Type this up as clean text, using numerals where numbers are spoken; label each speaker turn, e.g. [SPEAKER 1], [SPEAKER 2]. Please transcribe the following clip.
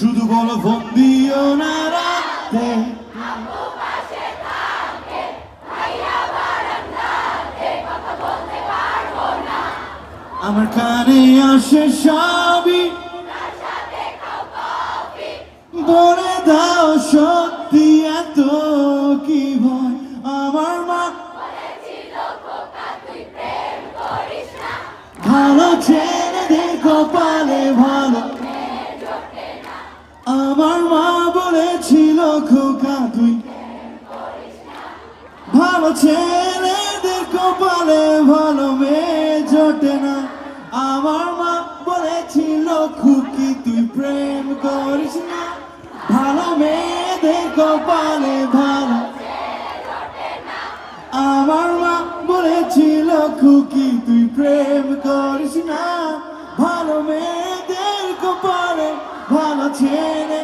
[SPEAKER 1] শুধু বলো ফোন দিও না রাতে, আমার কানে আসে সবই, বলে দাও সত্যি এত কি ভয়। আমার মা ভালো ছেড়ে দেখো পালে ভালো, আমার মা বলেছিল খোকা তুই ভালো ছেলেদের কপালে ভালো মেয়ে জোটে না। আমার মা বলেছিল খুকি তুই প্রেম করিস না, ভালো মেয়েদের কপালে ভালো। আমার মা বলেছিল খুকি তুই প্রেম করিস না, ভালো মেয়েদের কপালে ভালো ছেলে